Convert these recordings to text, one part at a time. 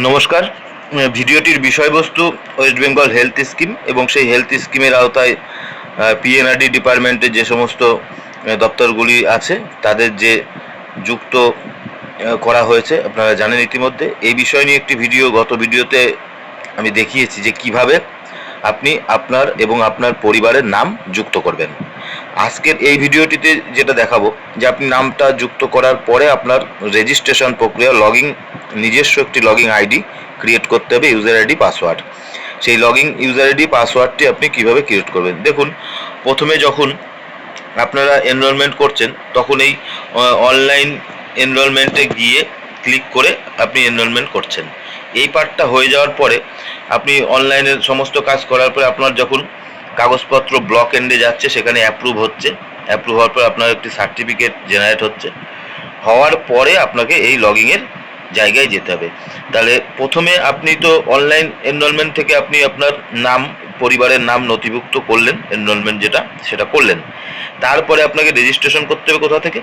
নমস্কার। ভিডিওটির বিষয়বস্তু ওয়েস্ট বেঙ্গল হেলথ স্কিম এবং সেই হেলথ স্কিমের আওতায় পিএনআরডি ডিপার্টমেন্টে যে সমস্ত দপ্তরগুলি আছে তাদের যে যুক্ত করা হয়েছে আপনারা জানেন ইতিমধ্যে। এই বিষয় নিয়ে একটি গত ভিডিওতে আমি দেখিয়েছি যে কিভাবে আপনি আপনার এবং আপনার পরিবারের নাম যুক্ত করবেন। আজকের এই ভিডিওটিতে যেটা দেখাবো যে আপনি নামটা যুক্ত করার পরে আপনার রেজিস্ট্রেশন প্রক্রিয়া নিজস্ব একটি লগইন আইডি ক্রিয়েট করতে হবে, ইউজার আইডি পাসওয়ার্ড। সেই লগইন ইউজার আইডি পাসওয়ার্ডটি আপনি কিভাবে ক্রিয়েট করবেন দেখুন। প্রথমে যখন আপনারা এনরোলমেন্ট করছেন তখন এই অনলাইন এনরোলমেন্টে গিয়ে ক্লিক করে আপনি এনরোলমেন্ট করছেন। এই পার্টটা হয়ে যাওয়ার পরে আপনি অনলাইনের সমস্ত কাজ করার পরে আপনার যখন কাগজপত্র ব্লক এন্ডে যাচ্ছে সেখানে অ্যাপ্রুভ হচ্ছে, অ্যাপ্রুভ হওয়ার পর আপনার একটি সার্টিফিকেট জেনারেট হওয়ার পরে আপনাকে এই লগইনের জায়গায় যেতে হবে। তাহলে প্রথমে আপনি তো অনলাইন এনরোলমেন্ট থেকে আপনি আপনার নাম, পরিবারের নাম নথিভুক্ত করলেন, এনরোলমেন্ট সেটা করলেন। তারপরে আপনাকে রেজিস্ট্রেশন করতে হবে কোথা থেকে,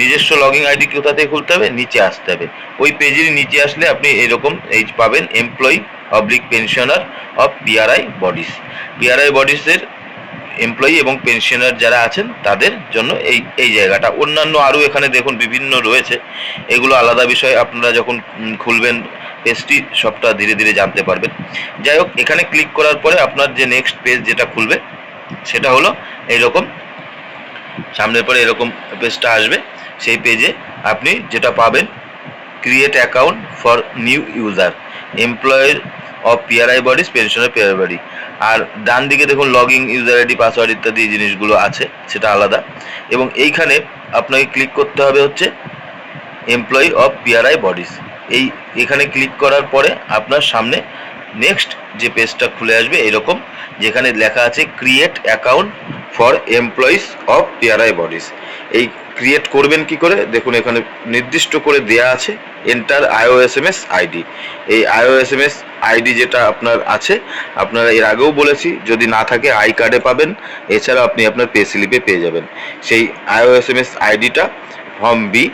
নিজস্ব লগইন আইডি কোথা থেকে খুলতে হবে, নিচে আসতে হবে। ওই পেজের নিচে আসলে আপনি এরকম পাবেন, employee oblique pensioner of PRI bodies. PRI বডিজের এমপ্লয়ি এবং পেনশনার যারা আছেন তাদের জন্য এই জায়গাটা। অন্যান্য আরও এখানে দেখুন বিভিন্ন রয়েছে, এগুলো আলাদা বিষয়। আপনারা যখন খুলবেন পেজটি সবটা ধীরে ধীরে জানতে পারবেন। যাই হোক, এখানে ক্লিক করার পরে আপনার যে নেক্সট পেজ যেটা খুলবে সেটা হলো এইরকম, সামনের পরে এরকম পেজটা আসবে। সেই পেজে আপনি যেটা পাবেন, create account for new user, employer of PRI bodies, পেনশনের পিআরআই বডি। আর ডান দিকে দেখুন লগইন ইউজার আইডি পাসওয়ার্ড ইত্যাদি জিনিসগুলো আছে, সেটা আলাদা। এবং এইখানে আপনাকে ক্লিক করতে হবে হচ্ছে এমপ্লয়ি অফ পিআরআই বডিজ। এখানে ক্লিক করার পরে আপনার সামনে নেক্সট যে পেজটা খুলে আসবে এরকম, যেখানে লেখা আছে create account for employees of PRI bodies. এই ক্রিয়েট করবেন কি করে দেখুন, এখানে নির্দিষ্ট করে দেয়া আছে এন্টার আইওএসএমএস আইডি। এই আইওএসএমএস আইডি যেটা আপনার আছে, আপনারা এর আগেও বলেছি, যদি না থাকে আই কার্ডে পাবেন, এছাড়া আপনি আপনার পে স্লিপে পেয়ে যাবেন। সেই আইওএসএমএস আইডিটা ফর্ম বি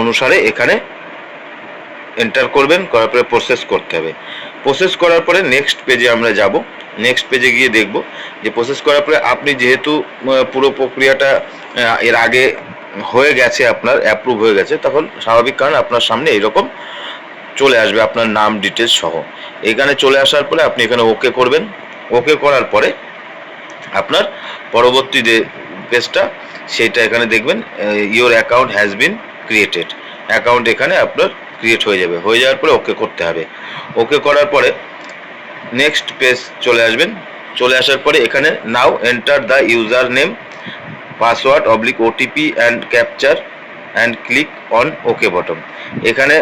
অনুসারে এখানে এন্টার করবেন, করার পরে প্রসেস করতে হবে। প্রসেস করার পরে নেক্সট পেজে আমরা যাব। নেক্সট পেজে গিয়ে দেখব যে প্রসেস করার পরে আপনি যেহেতু পুরো প্রক্রিয়াটা এর আগে হয়ে গেছে, আপনার অ্যাপ্রুভ হয়ে গেছে, তখন স্বাভাবিক কারণ আপনার সামনে এইরকম চলে আসবে আপনার নাম ডিটেলস সহ। এখানে চলে আসার পরে আপনি এখানে ওকে করবেন। ওকে করার পরে আপনার পরবর্তী যে পেজটা সেইটা এখানে দেখবেন, your account has been created. Account এখানে আপনার ক্রিয়েট হয়ে যাবে। হয়ে যাওয়ার পরে ওকে করতে হবে। ওকে করার পরে নেক্সট পেজ চলে আসবেন। চলে আসার পরে এখানে now enter the user name, password oblique OTP and captcha and click on okay button. এখানে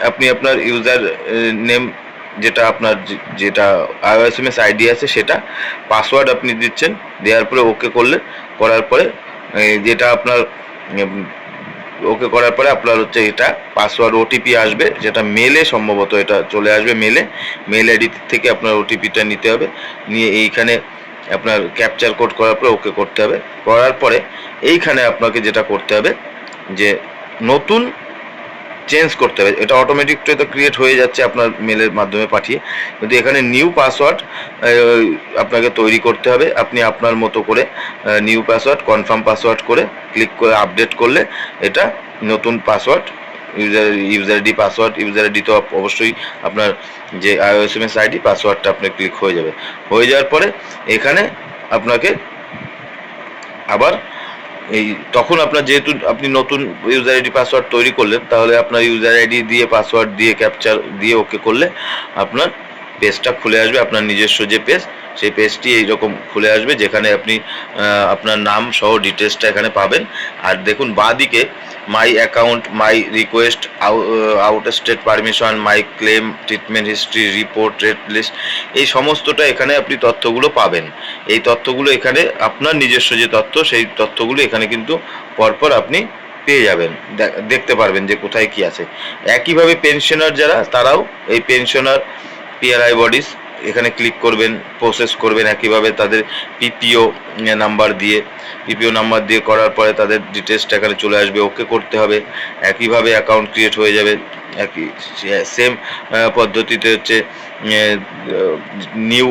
আপনি আপনার ইউজার নেম যেটা আইওএসএমএস আইডি আছে সেটা, পাসওয়ার্ড আপনি দিচ্ছেন, দেওয়ার পরে ওকে করার পরে যেটা আপনার ওকে করার পরে আপনার হচ্ছে এটা পাসওয়ার্ড ওটিপি আসবে, যেটা মেলে সম্ভবত এটা চলে আসবে। মেল আইডি থেকে আপনার ওটিপিটা নিতে হবে, নিয়ে এইখানে আপনার ক্যাপচার কোড করার পরে ওকে করতে হবে। করার পরে এইখানে আপনাকে যেটা করতে হবে যে নতুন চেঞ্জ করতে হবে। এটা অটোমেটিক তো ক্রিয়েট হয়ে যাচ্ছে আপনার মেলের মাধ্যমে পাঠিয়ে, কিন্তু এখানে নিউ পাসওয়ার্ড আপনাকে তৈরি করতে হবে। আপনি আপনার মতো করে নিউ পাসওয়ার্ড, কনফার্ম পাসওয়ার্ড করে ক্লিক করে আপডেট করলে এটা নতুন password, user ID password, user ID তো অবশ্যই আপনার যে আইওএসএমএস আইডি পাসওয়ার্ডটা আপনার ক্লিক হয়ে যাবে। হয়ে যাওয়ার পরে এখানে আপনাকে আবার তখন আপনার যেহেতু আপনি নতুন ইউজার আইডি পাসওয়ার্ড তৈরি করলেন, তাহলে আপনার ইউজার আইডি দিয়ে, পাসওয়ার্ড দিয়ে, ক্যাপচার দিয়ে ওকে করলে আপনার পেজটা খুলে আসবে। আপনার নিজস্ব যে পেজ, সেই পেজটি এইরকম খুলে আসবে, যেখানে আপনি আপনার নাম সহ ডিটেলসটা এখানে পাবেন। আর দেখুন বাঁদিকে my account, my request, out state permission, my claim, treatment history, report, rate list, এই সমস্তটা এখানে আপনি তথ্যগুলো পাবেন। এই তথ্যগুলো এখানে আপনার নিজস্ব যে তথ্য, সেই তথ্যগুলো এখানে কিন্তু পরপর আপনি পেয়ে যাবেন, দেখতে পারবেন যে কোথায় কি আছে। একইভাবে পেনশনার যারা, তারাও এই পেনশনার পিআরআই বডিজ এখানে ক্লিক করবেন, প্রসেস করবেন একইভাবে তাদের পিপিও নাম্বার দিয়ে করার পরে তাদের ডিটেলসটা এখানে চলে আসবে। ওকে করতে হবে। একইভাবে অ্যাকাউন্ট ক্রিয়েট হয়ে যাবে। একই সেম পদ্ধতিতে হচ্ছে নিউ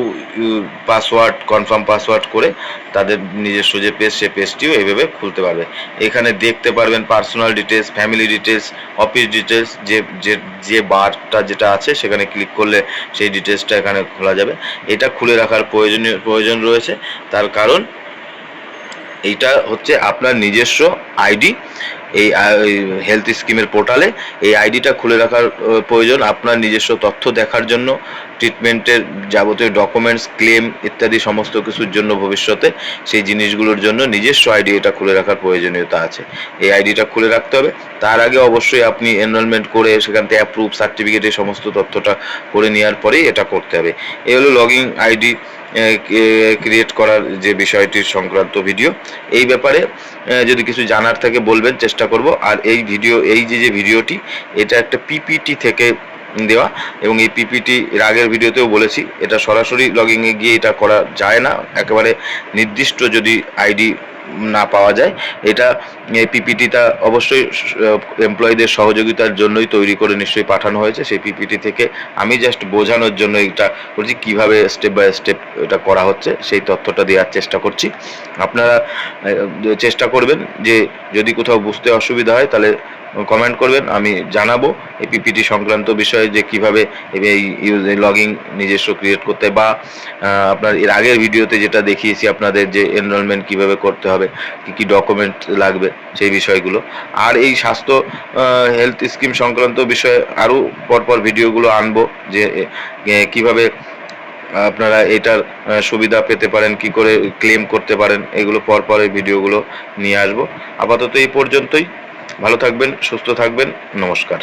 পাসওয়ার্ড কনফার্ম পাসওয়ার্ড করে তাদের নিজস্ব যে পেজ সে পেজটিও এইভাবে খুলতে পারবে। এখানে দেখতে পারবেন personal details, family details, office details, যে যে যে বারটা যেটা আছে সেখানে ক্লিক করলে সেই ডিটেলসটা এখানে খোলা যাবে। এটা খুলে রাখার প্রয়োজন রয়েছে, তার কারণ এইটা হচ্ছে আপনার নিজস্ব আইডি। এই হেলথ স্কিমের পোর্টালে এই আইডিটা খুলে রাখার প্রয়োজন আপনার নিজস্ব তথ্য দেখার জন্য, ট্রিটমেন্টের যাবতীয় ডকুমেন্টস, ক্লেম ইত্যাদি সমস্ত কিছুর জন্য ভবিষ্যতে সেই জিনিসগুলোর জন্য নিজস্ব আইডি এটা খুলে রাখার প্রয়োজনীয়তা আছে। এই আইডিটা খুলে রাখতে হবে। তার আগে অবশ্যই আপনি এনরোলমেন্ট করে সেখান থেকে অ্যাপ্রুভ সার্টিফিকেট এই সমস্ত তথ্যটা করে নেওয়ার পরেই এটা করতে হবে। এই হলো লগইন আইডি ক্রিয়েট করার যে বিষয়টির সংক্রান্ত ভিডিও। এই ব্যাপারে যদি কিছু জানার থাকে বলবেন, চেষ্টা করব। আর এই যে ভিডিওটি এটা একটা পিপিটি থেকে দেওয়া, এবং এই পিপিটি এর আগের ভিডিওতেও বলেছি এটা সরাসরি লগইনে গিয়ে এটা করা যায় না, একেবারে নির্দিষ্ট যদি আইডি না পাওয়া যায়। এটা এই পিপিটিটা অবশ্যই এমপ্লয়ীদের সহযোগিতার জন্যই তৈরি করে নিশ্চয়ই পাঠানো হয়েছে। সেই পিপিটি থেকে আমি জাস্ট বোঝানোর জন্য এটা করছি, কীভাবে স্টেপ বাই স্টেপ এটা করা হচ্ছে সেই তথ্যটা দেওয়ার চেষ্টা করছি। আপনারা চেষ্টা করবেন যে যদি কোথাও বুঝতে অসুবিধা হয় তাহলে কমেন্ট করবেন, আমি জানাবো এই পিপিটি সংক্রান্ত বিষয়ে যে কীভাবে এই লগইন নিজস্ব ক্রিয়েট করতে, বা আপনার এর আগের ভিডিওতে যেটা দেখিয়েছি আপনাদের যে এনরোলমেন্ট কীভাবে করতে হবে, কী কী ডকুমেন্ট লাগবে সেই বিষয়গুলো। আর এই স্বাস্থ্য হেলথ স্কিম সংক্রান্ত বিষয়ে আরও পরপর ভিডিওগুলো আনবো, যে কীভাবে আপনারা এটার সুবিধা পেতে পারেন, কি করে ক্লেম করতে পারেন, এগুলো পরপর এই ভিডিওগুলো নিয়ে আসবো। আপাতত এই পর্যন্তই। ভালো থাকবেন, সুস্থ থাকবেন, নমস্কার।